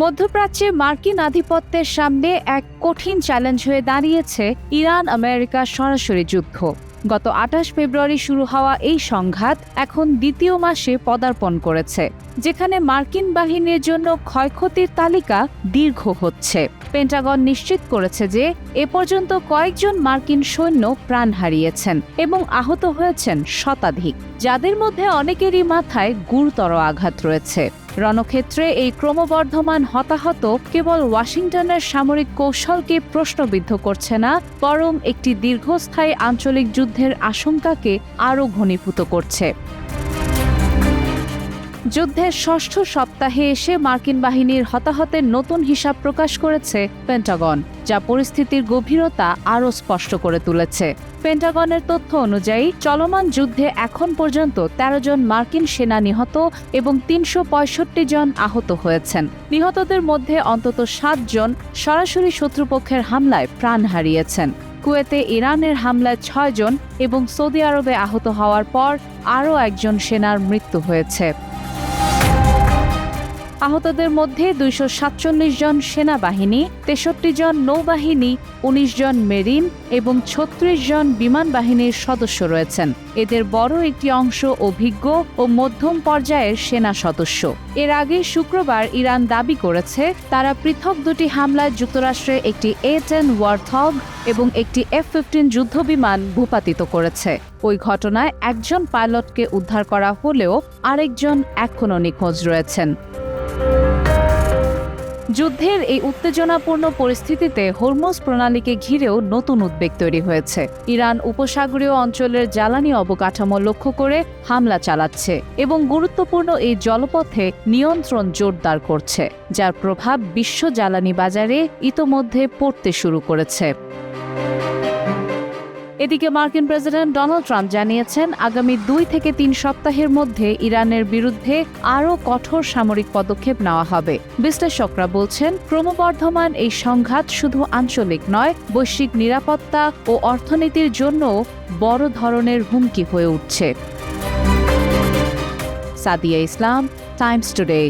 মধ্যপ্রাচ্যে মার্কিন আধিপত্যের সামনে এক কঠিন চ্যালেঞ্জ হয়ে দাঁড়িয়েছে ইরান আমেরিকা সরাসরি যুদ্ধ। গত ২৮ ফেব্রুয়ারি শুরু হওয়া এই সংঘাত এখন দ্বিতীয় মাসে পদার্পণ করেছে, যেখানে মার্কিন বাহিনীর জন্য ক্ষয়ক্ষতির তালিকা দীর্ঘ হচ্ছে। পেন্টাগন নিশ্চিত করেছে যে এ পর্যন্ত কয়েকজন মার্কিন সৈন্য প্রাণ হারিয়েছেন এবং আহত হয়েছেন শতাধিক, যাদের মধ্যে অনেকেরই মাথায় গুরুতর আঘাত রয়েছে। রণক্ষেত্রে এই ক্রমবর্ধমান হতাহত কেবল ওয়াশিংটনের সামরিক কৌশলকে প্রশ্নবিদ্ধ করছে না, বরং একটি দীর্ঘস্থায়ী আঞ্চলিক যুদ্ধের আশঙ্কাকে আরও ঘনীভূত করছে। যুদ্ধের ষষ্ঠ সপ্তাহে এসে মার্কিন বাহিনীর হতাহতের নতুন হিসাব প্রকাশ করেছে পেন্টাগন, যা পরিস্থিতির গভীরতা আরও স্পষ্ট করে তুলেছে। পেন্টাগনের তথ্য অনুযায়ী চলমান যুদ্ধে এখন পর্যন্ত ১৩ জন মার্কিন সেনা নিহত এবং ৩৬৫ জন আহত হয়েছেন। নিহতদের মধ্যে অন্তত ৭ জন সরাসরি শত্রুপক্ষের হামলায় প্রাণ হারিয়েছেন। কুয়েতে ইরানের হামলায় ৬ জন এবং সৌদি আরবে আহত হওয়ার পর আরও একজন সেনার মৃত্যু হয়েছে। আহতদের মধ্যে ২৪৭ জন সেনাবাহিনী, ৬৩ জন নৌবাহিনী, ১৯ জন মেরিন এবং ৩৬ জন বিমান বাহিনীর সদস্য রয়েছেন। এদের বড় একটি অংশ অভিজ্ঞ ও মধ্যম পর্যায়ের সেনা সদস্য। এর আগে শুক্রবার ইরান দাবি করেছে তারা পৃথক দুটি হামলায় যুক্তরাষ্ট্রে একটি A-10 ওয়ারথগ এবং একটি F-15 যুদ্ধবিমান ভূপাতিত করেছে। ওই ঘটনায় একজন পাইলটকে উদ্ধার করা হলেও আরেকজন এখনও নিখোঁজ রয়েছেন। যুদ্ধের এই উত্তেজনাপূর্ণ পরিস্থিতিতে হরমুজ প্রণালীকে ঘিরেও নতুন উদ্বেগ তৈরি হয়েছে। ইরান উপসাগরীয় অঞ্চলের জ্বালানি অবকাঠামো লক্ষ্য করে হামলা চালাচ্ছে এবং গুরুত্বপূর্ণ এই জলপথে নিয়ন্ত্রণ জোরদার করছে, যার প্রভাব বিশ্ব জ্বালানি বাজারে ইতোমধ্যে পড়তে শুরু করেছে। এদিকে মার্কিন প্রেসিডেন্ট ডোনাল্ড ট্রাম্প জানিয়েছেন আগামী ২ থেকে ৩ সপ্তাহের মধ্যে ইরানের বিরুদ্ধে আরও কঠোর সামরিক পদক্ষেপ নেওয়া হবে। বিশ্লেষকরা বলছেন ক্রমবর্ধমান এই সংঘাত শুধু আঞ্চলিক নয়, বৈশ্বিক নিরাপত্তা ও অর্থনীতির জন্যও বড় ধরনের হুমকি হয়ে উঠছে। সাদিয়া ইসলাম, টাইমস টুডে।